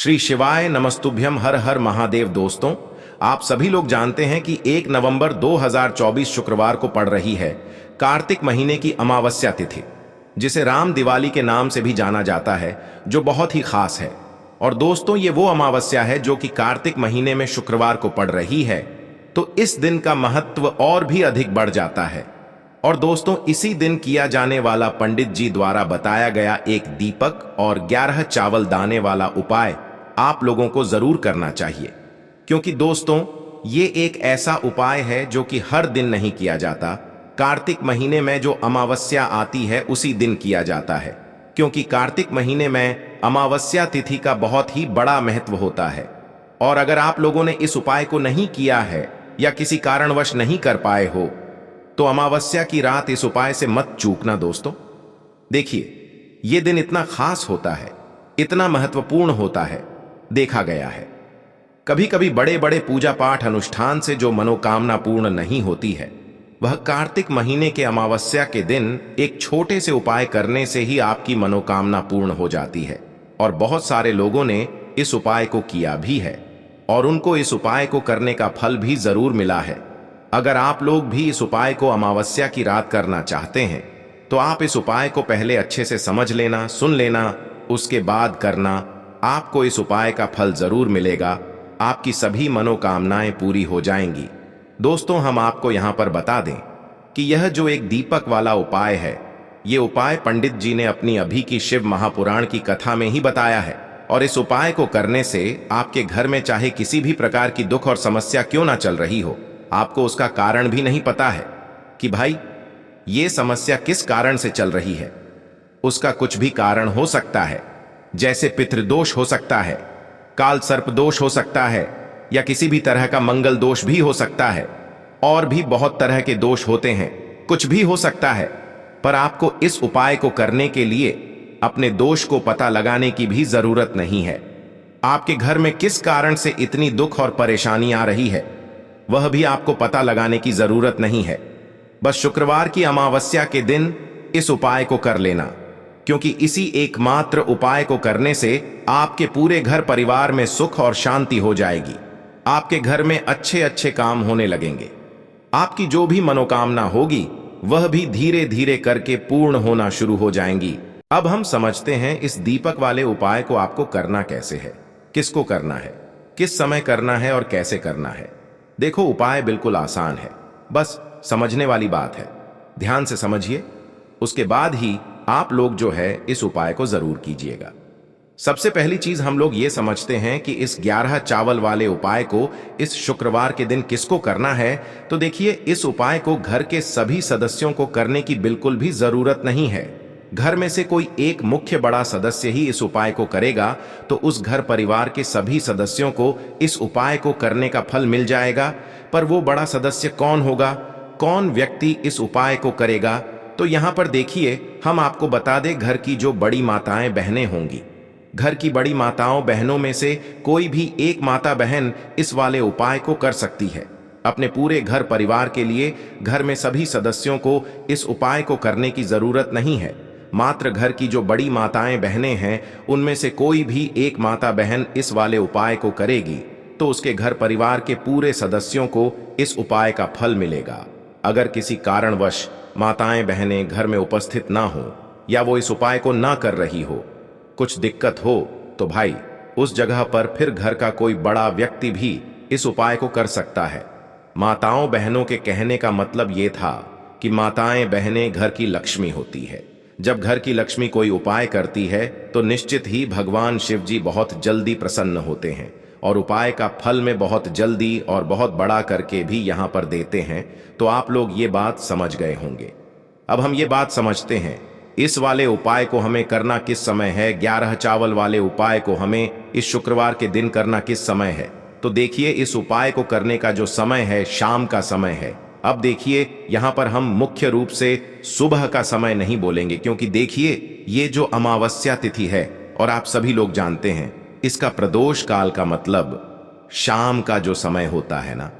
श्री शिवाय नमस्तुभ्यम हर हर महादेव। दोस्तों, आप सभी लोग जानते हैं कि 1 नवंबर 2024 शुक्रवार को पड़ रही है कार्तिक महीने की अमावस्या तिथि, जिसे राम दिवाली के नाम से भी जाना जाता है, जो बहुत ही खास है। और दोस्तों, ये वो अमावस्या है जो कि कार्तिक महीने में शुक्रवार को पड़ रही है, तो इस दिन का महत्व और भी अधिक बढ़ जाता है। और दोस्तों, इसी दिन किया जाने वाला पंडित जी द्वारा बताया गया एक दीपक और 11 चावल दाने वाला उपाय आप लोगों को जरूर करना चाहिए, क्योंकि दोस्तों, ये एक ऐसा उपाय है जो कि हर दिन नहीं किया जाता। कार्तिक महीने में जो अमावस्या आती है उसी दिन किया जाता है, क्योंकि कार्तिक महीने में अमावस्या तिथि का बहुत ही बड़ा महत्व होता है। और अगर आप लोगों ने इस उपाय को नहीं किया है या किसी कारणवश नहीं कर पाए हो, तो अमावस्या की रात इस उपाय से मत चूकना। दोस्तों देखिए, यह दिन इतना खास होता है, इतना महत्वपूर्ण होता है। देखा गया है कभी कभी बड़े बड़े पूजा पाठ अनुष्ठान से जो मनोकामना पूर्ण नहीं होती है, वह कार्तिक महीने के अमावस्या के दिन एक छोटे से उपाय करने से ही आपकी मनोकामना पूर्ण हो जाती है। और बहुत सारे लोगों ने इस उपाय को किया भी है और उनको इस उपाय को करने का फल भी जरूर मिला है। अगर आप लोग भी इस उपाय को अमावस्या की रात करना चाहते हैं, तो आप इस उपाय को पहले अच्छे से समझ लेना, सुन लेना, उसके बाद करना। आपको इस उपाय का फल जरूर मिलेगा, आपकी सभी मनोकामनाएं पूरी हो जाएंगी। दोस्तों, हम आपको यहां पर बता दें कि यह जो एक दीपक वाला उपाय है, ये उपाय पंडित जी ने अपनी अभी की शिव महापुराण की कथा में ही बताया है। और इस उपाय को करने से आपके घर में चाहे किसी भी प्रकार की दुख और समस्या क्यों ना चल रही हो, आपको उसका कारण भी नहीं पता है कि भाई ये समस्या किस कारण से चल रही है। उसका कुछ भी कारण हो सकता है, जैसे पितृदोष हो सकता है, काल सर्प दोष हो सकता है, या किसी भी तरह का मंगल दोष भी हो सकता है। और भी बहुत तरह के दोष होते हैं, कुछ भी हो सकता है। पर आपको इस उपाय को करने के लिए अपने दोष को पता लगाने की भी जरूरत नहीं है। आपके घर में किस कारण से इतनी दुख और परेशानी आ रही है, वह भी आपको पता लगाने की जरूरत नहीं है। बस शुक्रवार की अमावस्या के दिन इस उपाय को कर लेना, क्योंकि इसी एकमात्र उपाय को करने से आपके पूरे घर परिवार में सुख और शांति हो जाएगी। आपके घर में अच्छे अच्छे काम होने लगेंगे। आपकी जो भी मनोकामना होगी, वह भी धीरे धीरे करके पूर्ण होना शुरू हो जाएंगी। अब हम समझते हैं इस दीपक वाले उपाय को आपको करना कैसे है, किसको करना है, किस समय करना है और कैसे करना है। देखो, उपाय बिल्कुल आसान है, बस समझने वाली बात है। ध्यान से समझिए, उसके बाद ही आप लोग जो है इस उपाय को जरूर कीजिएगा। सबसे पहली चीज हम लोग ये समझते हैं कि इस 11 चावल वाले उपाय को इस शुक्रवार के दिन किसको करना है। तो देखिए, इस उपाय को घर के सभी सदस्यों को करने की बिल्कुल भी जरूरत नहीं है। घर में से कोई एक मुख्य बड़ा सदस्य ही इस उपाय को करेगा, तो उस घर परिवार के सभी सदस्यों को इस उपाय को करने का फल मिल जाएगा। पर वो बड़ा सदस्य कौन होगा, कौन व्यक्ति इस उपाय को करेगा, तो यहां पर देखिए, हम आपको बता दें, घर की जो बड़ी माताएं बहनें होंगी, घर की बड़ी माताओं बहनों में से कोई भी एक माता बहन इस वाले उपाय को कर सकती है। अपने पूरे घर परिवार के लिए घर में सभी सदस्यों को इस उपाय को करने की जरूरत नहीं है। मात्र घर की जो बड़ी माताएं बहनें हैं, उनमें से कोई भी एक माता बहन इस वाले उपाय को करेगी, तो उसके घर परिवार के पूरे सदस्यों को इस उपाय का फल मिलेगा। अगर किसी कारणवश माताएं बहनें घर में उपस्थित ना हो, या वो इस उपाय को ना कर रही हो, कुछ दिक्कत हो, तो भाई उस जगह पर फिर घर का कोई बड़ा व्यक्ति भी इस उपाय को कर सकता है। माताओं बहनों के कहने का मतलब ये था कि माताएं बहनें घर की लक्ष्मी होती है। जब घर की लक्ष्मी कोई उपाय करती है, तो निश्चित ही भगवान शिव जी बहुत जल्दी प्रसन्न होते हैं और उपाय का फल में बहुत जल्दी और बहुत बड़ा करके भी यहाँ पर देते हैं। तो आप लोग ये बात समझ गए होंगे। अब हम ये बात समझते हैं, इस वाले उपाय को हमें करना किस समय है। 11 चावल वाले उपाय को हमें इस शुक्रवार के दिन करना किस समय है। तो देखिए, इस उपाय को करने का जो समय है, शाम का समय है। अब देखिए, यहां पर हम मुख्य रूप से सुबह का समय नहीं बोलेंगे, क्योंकि देखिए, ये जो अमावस्या तिथि है, और आप सभी लोग जानते हैं, इसका प्रदोष काल का मतलब शाम का जो समय होता है ना,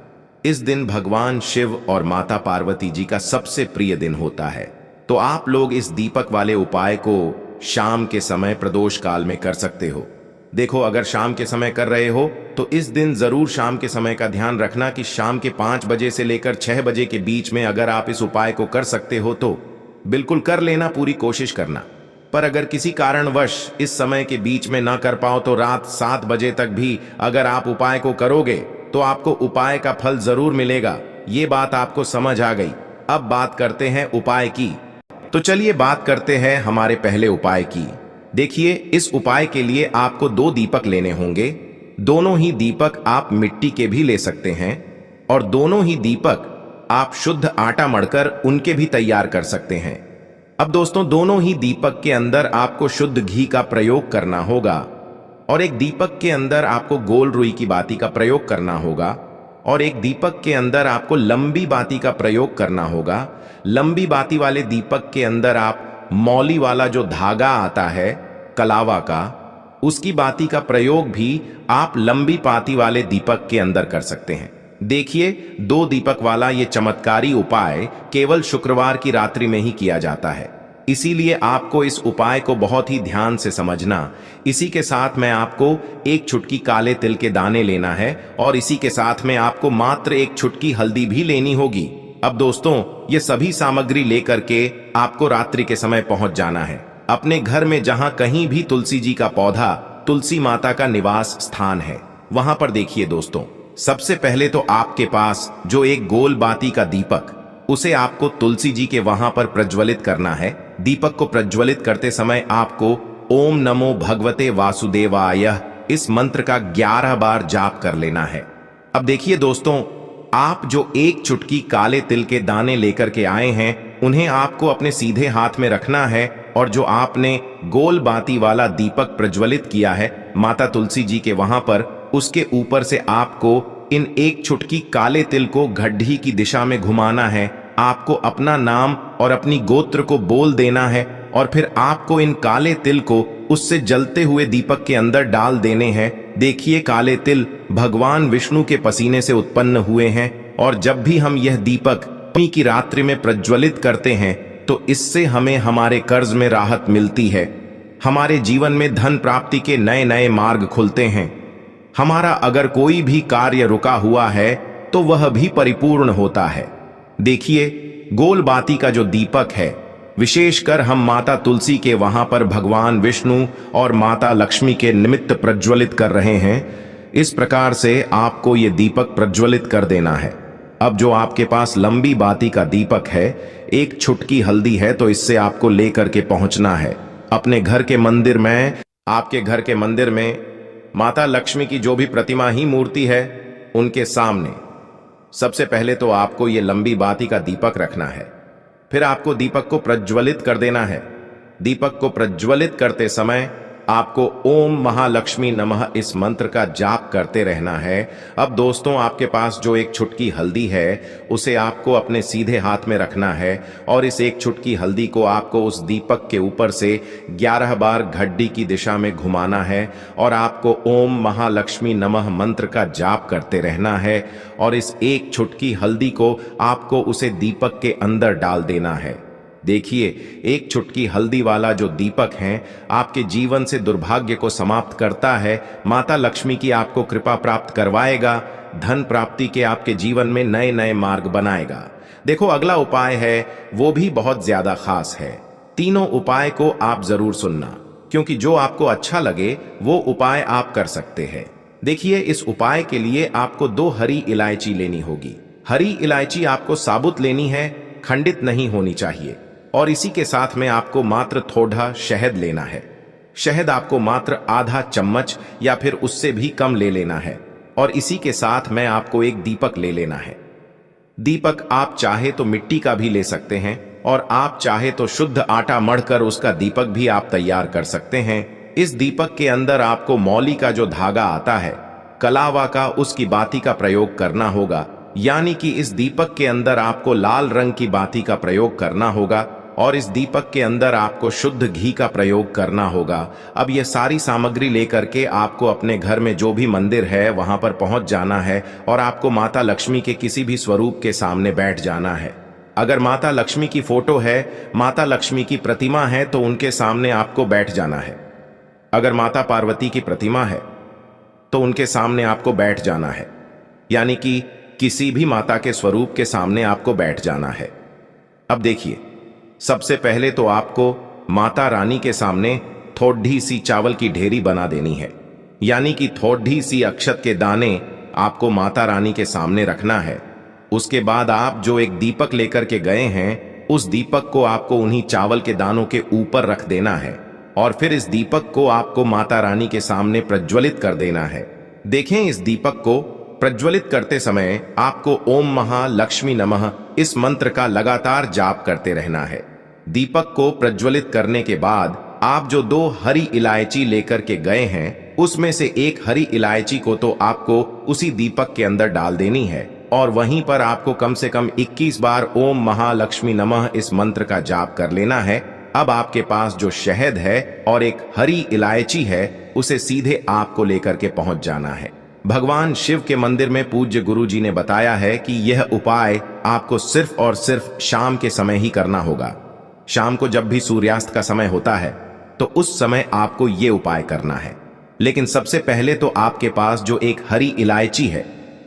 इस दिन भगवान शिव और माता पार्वती जी का सबसे प्रिय दिन होता है। तो आप लोग इस दीपक वाले उपाय को शाम के समय प्रदोष काल में कर सकते हो। देखो, अगर शाम के समय कर रहे हो तो इस दिन जरूर शाम के समय का ध्यान रखना कि शाम के 5 बजे से लेकर 6 बजे के बीच में अगर आप इस उपाय को कर सकते हो तो बिल्कुल कर लेना, पूरी कोशिश करना। पर अगर किसी कारणवश इस समय के बीच में ना कर पाओ तो रात 7 बजे तक भी अगर आप उपाय को करोगे तो आपको उपाय का फल जरूर मिलेगा। ये बात आपको समझ आ गई। अब बात करते हैं उपाय की। तो चलिए बात करते हैं हमारे पहले उपाय की। देखिए, इस उपाय के लिए आपको 2 दीपक लेने होंगे। दोनों ही दीपक आप मिट्टी के भी ले सकते हैं और दोनों ही दीपक आप शुद्ध आटा मढ़कर उनके भी तैयार कर सकते हैं। अब दोस्तों, दोनों ही दीपक के अंदर आपको शुद्ध घी का प्रयोग करना होगा और एक दीपक के अंदर आपको गोल रुई की बाती का प्रयोग करना होगा और एक दीपक के अंदर आपको लंबी बाती का प्रयोग करना होगा। लंबी बाती वाले दीपक के अंदर आप मौली वाला जो धागा आता है कलावा का, उसकी बाती का प्रयोग भी आप लंबी बाती वाले दीपक के अंदर कर सकते हैं। देखिए, 2 दीपक वाला ये चमत्कारी उपाय केवल शुक्रवार की रात्रि में ही किया जाता है, इसीलिए आपको इस उपाय को बहुत ही ध्यान से समझना। इसी के साथ में आपको 1 चुटकी काले तिल के दाने लेना है और इसी के साथ में आपको मात्र 1 चुटकी हल्दी भी लेनी होगी। अब दोस्तों, ये सभी सामग्री लेकर के आपको रात्रि के समय पहुंच जाना है अपने घर में, जहां कहीं भी तुलसी जी का पौधा, तुलसी माता का निवास स्थान है, वहां पर। देखिए दोस्तों, सबसे पहले तो आपके पास जो एक गोल बाती का दीपक, उसे आपको तुलसी जी के वहां पर प्रज्वलित करना है। दीपक को प्रज्वलित करते समय आपको ओम नमो भगवते वासुदेवाय इस मंत्र का 11 बार जाप कर लेना है। अब देखिए दोस्तों, आप जो 1 चुटकी काले तिल के दाने लेकर के आए हैं, उन्हें आपको अपने सीधे हाथ में रखना है और जो आपने गोल बाती वाला दीपक प्रज्वलित किया है माता तुलसी जी के वहां पर, उसके ऊपर से आपको इन 1 चुटकी काले तिल को घड्डी की दिशा में घुमाना है। आपको अपना नाम और अपनी गोत्र को बोल देना है और फिर आपको इन काले तिल को उससे जलते हुए दीपक के अंदर डाल देने हैं। देखिए, काले तिल भगवान विष्णु के पसीने से उत्पन्न हुए हैं और जब भी हम यह दीपक नवमी की रात्रि में प्रज्वलित करते हैं तो इससे हमें हमारे कर्ज में राहत मिलती है, हमारे जीवन में धन प्राप्ति के नए नए मार्ग खुलते हैं, हमारा अगर कोई भी कार्य रुका हुआ है तो वह भी परिपूर्ण होता है। देखिए, गोल बाती का जो दीपक है, विशेषकर हम माता तुलसी के वहां पर भगवान विष्णु और माता लक्ष्मी के निमित्त प्रज्वलित कर रहे हैं। इस प्रकार से आपको ये दीपक प्रज्वलित कर देना है। अब जो आपके पास लंबी बाती का दीपक है, 1 चुटकी हल्दी है, तो इससे आपको लेकर के पहुंचना है अपने घर के मंदिर में। आपके घर के मंदिर में माता लक्ष्मी की जो भी प्रतिमा ही मूर्ति है, उनके सामने सबसे पहले तो आपको ये लंबी बाती का दीपक रखना है। फिर आपको दीपक को प्रज्वलित कर देना है। दीपक को प्रज्वलित करते समय आपको ओम महालक्ष्मी नमः इस मंत्र का जाप करते रहना है। अब दोस्तों, आपके पास जो 1 चुटकी हल्दी है, उसे आपको अपने सीधे हाथ में रखना है और इस 1 चुटकी हल्दी को आपको उस दीपक के ऊपर से 11 बार घड्डी की दिशा में घुमाना है और आपको ओम महालक्ष्मी नमः मंत्र का जाप करते रहना है और इस 1 चुटकी हल्दी को आपको उसे दीपक के अंदर डाल देना है। देखिए, 1 चुटकी हल्दी वाला जो दीपक है आपके जीवन से दुर्भाग्य को समाप्त करता है, माता लक्ष्मी की आपको कृपा प्राप्त करवाएगा, धन प्राप्ति के आपके जीवन में नए नए मार्ग बनाएगा। देखो, अगला उपाय है वो भी बहुत ज्यादा खास है। तीनों उपाय को आप जरूर सुनना, क्योंकि जो आपको अच्छा लगे वो उपाय आप कर सकते हैं। देखिए, इस उपाय के लिए आपको 2 हरी इलायची लेनी होगी। हरी इलायची आपको साबुत लेनी है, खंडित नहीं होनी चाहिए। और इसी के साथ में आपको मात्र थोड़ा शहद लेना है। शहद आपको मात्र आधा चम्मच या फिर उससे भी कम ले लेना है और इसी के साथ में आपको 1 दीपक ले लेना है। दीपक आप चाहे तो मिट्टी का भी ले सकते हैं और आप चाहे तो शुद्ध आटा मढ़कर उसका दीपक भी आप तैयार कर सकते हैं। इस दीपक के अंदर आपको मौली का जो धागा आता है कलावा का, उसकी बाती का प्रयोग करना होगा। यानी कि इस दीपक के अंदर आपको लाल रंग की बाती का प्रयोग करना होगा और इस दीपक के अंदर आपको शुद्ध घी का प्रयोग करना होगा। अब ये सारी सामग्री लेकर के आपको अपने घर में जो भी मंदिर है वहां पर पहुंच जाना है और आपको माता लक्ष्मी के किसी भी स्वरूप के सामने बैठ जाना है। अगर माता लक्ष्मी की फोटो है, माता लक्ष्मी की प्रतिमा है, तो उनके सामने आपको बैठ जाना है। अगर माता पार्वती की प्रतिमा है तो उनके सामने आपको बैठ जाना है, यानी कि किसी भी माता के स्वरूप के सामने आपको बैठ जाना है। अब देखिए, सबसे पहले तो आपको माता रानी के सामने थोड़ी सी चावल की ढेरी बना देनी है, यानी कि थोड़ी सी अक्षत के दाने आपको माता रानी के सामने रखना है। उसके बाद आप जो एक दीपक लेकर के गए हैं, उस दीपक को आपको उन्हीं चावल के दानों के ऊपर रख देना है और फिर इस दीपक को आपको माता रानी के सामने प्रज्वलित कर देना है। देखें, इस दीपक को प्रज्वलित करते समय आपको ओम महालक्ष्मी नमः इस मंत्र का लगातार जाप करते रहना है। दीपक को प्रज्वलित करने के बाद आप जो 2 हरी इलायची लेकर के गए हैं, उसमें से एक हरी इलायची को तो आपको उसी दीपक के अंदर डाल देनी है और वहीं पर आपको कम से कम 21 बार ओम महालक्ष्मी नमः इस मंत्र का जाप कर लेना है। अब आपके पास जो शहद है और एक हरी इलायची है, उसे सीधे आपको लेकर के पहुंच जाना है। भगवान शिव के मंदिर में पूज्य गुरु जी ने बताया है कि यह उपाय आपको सिर्फ और सिर्फ शाम के समय ही करना होगा। शाम को जब भी सूर्यास्त का समय होता है तो उस समय आपको ये उपाय करना है। लेकिन सबसे पहले तो आपके पास जो एक हरी इलायची है,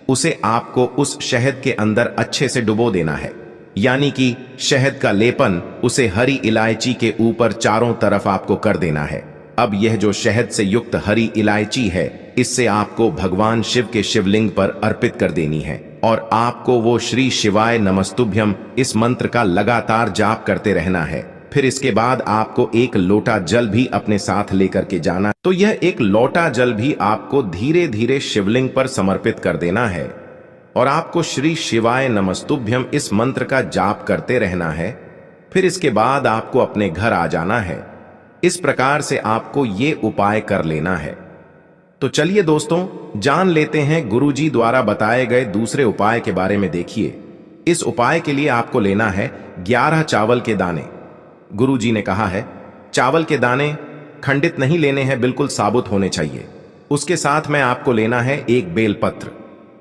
उसे आपको उस शहद के अंदर अच्छे से डुबो देना है, यानी कि शहद का लेपन उसे हरी इलायची के ऊपर चारों तरफ आपको कर देना है। अब यह जो शहद से युक्त हरी इलायची है, इससे आपको भगवान शिव के शिवलिंग पर अर्पित कर देनी है और आपको वो श्री शिवाय नमस्तुभ्यम इस मंत्र का लगातार जाप करते रहना है। फिर इसके बाद आपको एक लोटा जल भी अपने साथ लेकर के जाना। तो यह एक लोटा जल भी आपको धीरे धीरे शिवलिंग पर समर्पित कर देना है और आपको श्री शिवाय नमस्तुभ्यम इस मंत्र का जाप करते रहना है। फिर इसके बाद आपको अपने घर आ जाना है। इस प्रकार से आपको ये उपाय कर लेना है। तो चलिए दोस्तों, जान लेते हैं गुरुजी द्वारा बताए गए दूसरे उपाय के बारे में। देखिए, इस उपाय के लिए आपको लेना है 11 चावल के दाने। गुरुजी ने कहा है चावल के दाने खंडित नहीं लेने हैं, बिल्कुल साबुत होने चाहिए। उसके साथ में आपको लेना है एक बेलपत्र।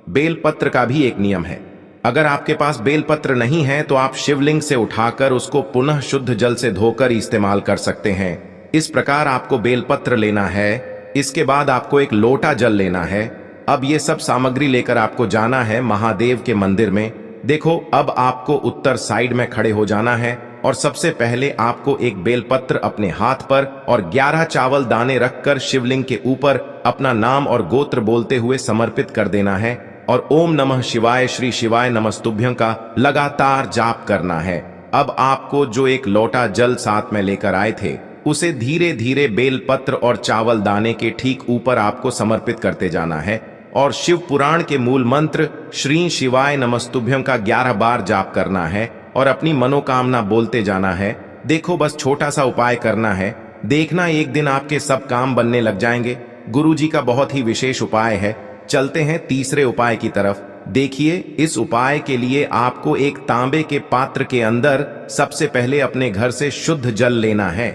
बेलपत्र का भी एक नियम है, अगर आपके पास बेलपत्र नहीं है तो आप शिवलिंग से उठाकर उसको पुनः शुद्ध जल से धोकर इस्तेमाल कर सकते हैं। इस प्रकार आपको बेलपत्र लेना है। इसके बाद आपको एक लोटा जल लेना है। अब ये सब सामग्री लेकर आपको जाना है महादेव के मंदिर में। देखो, अब आपको उत्तर साइड में खड़े हो जाना है और सबसे पहले आपको एक बेलपत्र अपने हाथ पर और 11 चावल दाने रखकर शिवलिंग के ऊपर अपना नाम और गोत्र बोलते हुए समर्पित कर देना है और ओम नमः शिवाय श्री शिवाय नमस्तुभ्यं का लगातार जाप करना है। अब आपको जो एक लोटा जल साथ में लेकर आए थे, उसे धीरे धीरे बेलपत्र और चावल दाने के ठीक ऊपर आपको समर्पित करते जाना है और शिव पुराण के मूल मंत्र श्री शिवाय नमस्तुभ्यं का 11 बार जाप करना है और अपनी मनोकामना बोलते जाना है। देखो, बस छोटा सा उपाय करना है, देखना एक दिन आपके सब काम बनने लग जाएंगे। गुरुजी का बहुत ही विशेष उपाय है। चलते हैं तीसरे उपाय की तरफ। देखिए, इस उपाय के लिए आपको एक तांबे के पात्र के अंदर सबसे पहले अपने घर से शुद्ध जल लेना है।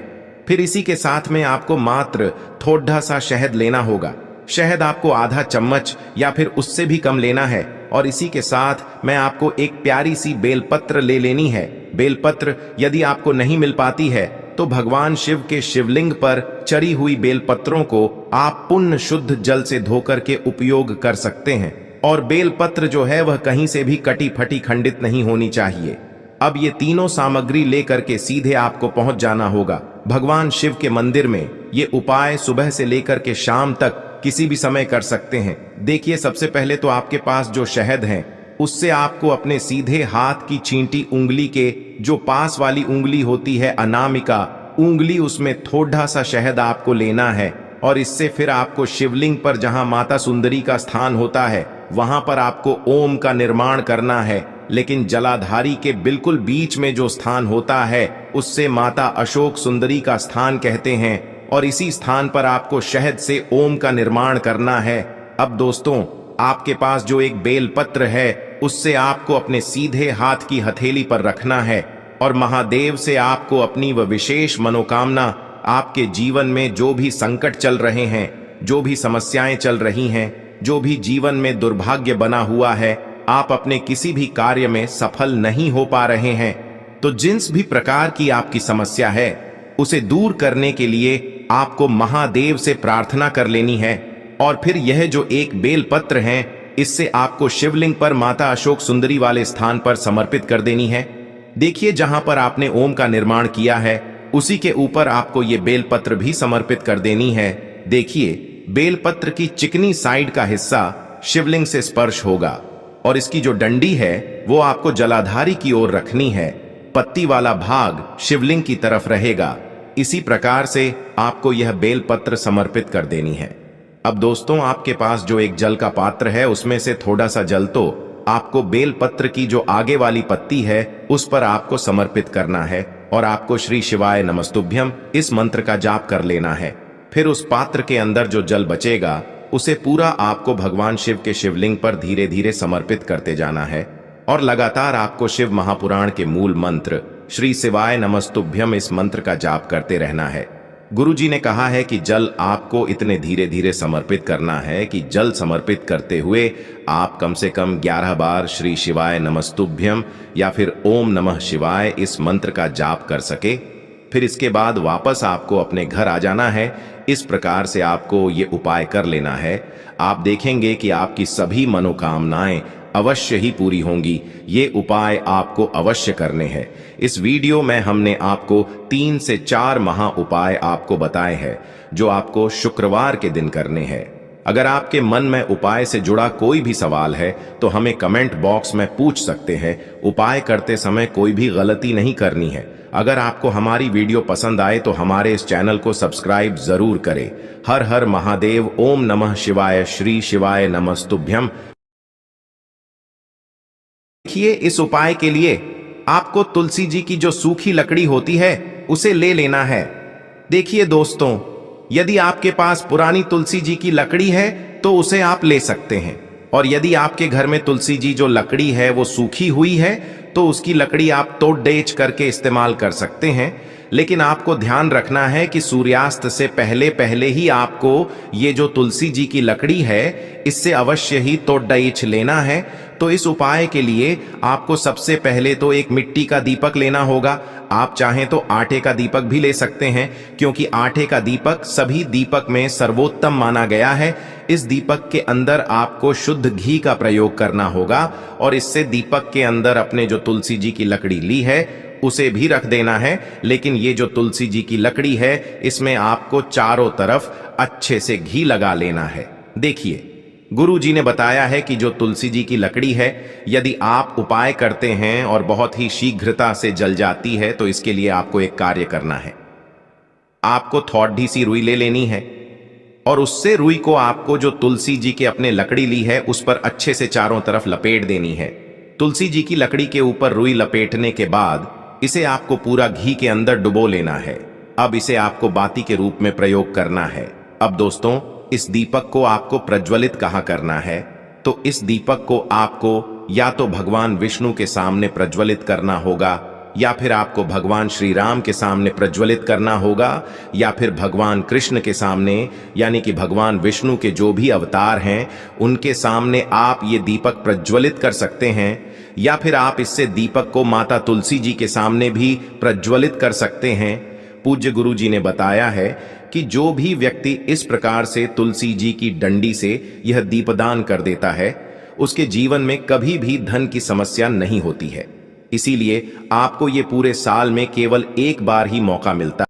फिर इसी के साथ में आपको मात्र थोड़ा सा शहद लेना होगा। शहद आपको आधा चम्मच या फिर उससे भी कम लेना है और इसी के साथ में आपको एक प्यारी सी बेलपत्र ले लेनी है। बेलपत्र यदि आपको नहीं मिल पाती है तो भगवान शिव के शिवलिंग पर चढ़ी हुई बेलपत्रों को आप पुण्य शुद्ध जल से धोकर के उपयोग कर सकते हैं और बेलपत्र जो है वह कहीं से भी कटी फटी खंडित नहीं होनी चाहिए। अब ये तीनों सामग्री लेकर के सीधे आपको पहुंच जाना होगा भगवान शिव के मंदिर में। ये उपाय सुबह से लेकर के शाम तक किसी भी समय कर सकते हैं। देखिए, सबसे पहले तो आपके पास जो शहद है, उससे आपको अपने सीधे हाथ की चींटी उंगली के जो पास वाली उंगली होती है, अनामिका उंगली, उसमें थोड़ा सा शहद आपको लेना है और इससे फिर आपको शिवलिंग पर जहां माता सुंदरी का स्थान होता है, वहां पर आपको ओम का निर्माण करना है। लेकिन जलाधारी के बिल्कुल बीच में जो स्थान होता है, उससे माता अशोक सुंदरी का स्थान कहते हैं और इसी स्थान पर आपको शहद से ओम का निर्माण करना है। अब दोस्तों, आपके पास जो एक बेलपत्र है, उससे आपको अपने सीधे हाथ की हथेली पर रखना है और महादेव से आपको अपनी वह विशेष मनोकामना, आपके जीवन में जो भी संकट चल रहे हैं, जो भी समस्याएं चल रही हैं, जो भी जीवन में दुर्भाग्य बना हुआ है, आप अपने किसी भी कार्य में सफल नहीं हो पा रहे हैं, तो जिस भी प्रकार की आपकी समस्या है, उसे दूर करने के लिए आपको महादेव से प्रार्थना कर लेनी है और फिर यह जो एक बेलपत्र है इससे आपको शिवलिंग पर माता अशोक सुंदरी वाले स्थान पर समर्पित कर देनी है। देखिए जहां पर आपने ओम का निर्माण किया है उसी के ऊपर आपको ये बेलपत्र भी समर्पित कर देनी है। देखिए बेलपत्र की चिकनी साइड का हिस्सा शिवलिंग से स्पर्श होगा और इसकी जो डंडी है वो आपको जलाधारी की ओर रखनी है। पत्ती वाला भाग शिवलिंग की तरफ रहेगा। इसी प्रकार से आपको यह बेलपत्र समर्पित कर देनी है। अब दोस्तों आपके पास जो एक जल का पात्र है उसमें से थोड़ा सा जल तो आपको बेलपत्र की जो आगे वाली पत्ती है उस पर आपको समर्पित करना है और आपको श्री शिवाय नमस्तुभ्यम इस मंत्र का जाप कर लेना है। फिर उस पात्र के अंदर जो जल बचेगा उसे पूरा आपको भगवान शिव के शिवलिंग पर धीरे धीरे समर्पित करते जाना है और लगातार आपको शिव महापुराण के मूल मंत्र श्री शिवाय नमस्तुभ्यम इस मंत्र का जाप करते रहना है। गुरुजी ने कहा है कि जल आपको इतने धीरे धीरे समर्पित करना है कि जल समर्पित करते हुए आप कम से कम 11 बार श्री शिवाय नमस्तुभ्यम या फिर ओम नमः शिवाय इस मंत्र का जाप कर सके। फिर इसके बाद वापस आपको अपने घर आ जाना है। इस प्रकार से आपको ये उपाय कर लेना है। आप देखेंगे कि आपकी सभी मनोकामनाएं अवश्य ही पूरी होंगी। ये उपाय आपको अवश्य करने हैं। इस वीडियो में हमने आपको 3 से 4 महा उपाय आपको बताए हैं जो आपको शुक्रवार के दिन करने हैं। अगर आपके मन में उपाय से जुड़ा कोई भी सवाल है तो हमें कमेंट बॉक्स में पूछ सकते हैं। उपाय करते समय कोई भी गलती नहीं करनी है। अगर आपको हमारी वीडियो पसंद आए तो हमारे इस चैनल को सब्सक्राइब जरूर करें। हर हर महादेव। ओम नमः शिवाय। श्री शिवाय नमस्तुभ्यम। देखिए इस उपाय के लिए आपको तुलसी जी की जो सूखी लकड़ी होती है उसे ले लेना है। देखिए दोस्तों यदि आपके पास पुरानी तुलसी जी की लकड़ी है तो उसे आप ले सकते हैं और यदि आपके घर में तुलसी जी जो लकड़ी है वो सूखी हुई है तो उसकी लकड़ी आप तोड़ डेच करके इस्तेमाल कर सकते हैं। लेकिन आपको ध्यान रखना है कि सूर्यास्त से पहले पहले ही आपको ये जो तुलसी जी की लकड़ी है इससे अवश्य ही तोड़ डेच लेना है। तो इस उपाय के लिए आपको सबसे पहले तो एक मिट्टी का दीपक लेना होगा। आप चाहें तो आटे का दीपक भी ले सकते हैं क्योंकि आटे का दीपक सभी दीपक में सर्वोत्तम माना गया है। इस दीपक के अंदर आपको शुद्ध घी का प्रयोग करना होगा और इससे दीपक के अंदर अपने जो तुलसी जी की लकड़ी ली है उसे भी रख देना है। लेकिन ये जो तुलसी जी की लकड़ी है इसमें आपको चारों तरफ अच्छे से घी लगा लेना है। देखिए गुरु जी ने बताया है कि जो तुलसी जी की लकड़ी है यदि आप उपाय करते हैं और बहुत ही शीघ्रता से जल जाती है तो इसके लिए आपको एक कार्य करना है। आपको थोड़ी सी रुई ले लेनी है और उससे रुई को आपको जो तुलसी जी के अपने लकड़ी ली है उस पर अच्छे से चारों तरफ लपेट देनी है। तुलसी जी की लकड़ी के ऊपर रुई लपेटने के बाद इसे आपको पूरा घी के अंदर डुबो लेना है। अब इसे आपको बाती के रूप में प्रयोग करना है। अब दोस्तों इस दीपक को आपको प्रज्वलित कहाँ करना है तो इस दीपक को आपको या तो भगवान विष्णु के सामने प्रज्वलित करना होगा या फिर आपको भगवान श्री राम के सामने प्रज्वलित करना होगा या फिर भगवान कृष्ण के सामने यानी कि भगवान विष्णु के जो भी अवतार हैं उनके सामने आप ये दीपक प्रज्वलित कर सकते हैं या फिर आप इससे दीपक को माता तुलसी जी के सामने भी प्रज्वलित कर सकते हैं। पूज्य गुरु जी ने बताया है कि जो भी व्यक्ति इस प्रकार से तुलसी जी की डंडी से यह दीपदान कर देता है उसके जीवन में कभी भी धन की समस्या नहीं होती है। इसीलिए आपको ये पूरे साल में केवल एक बार ही मौका मिलता है।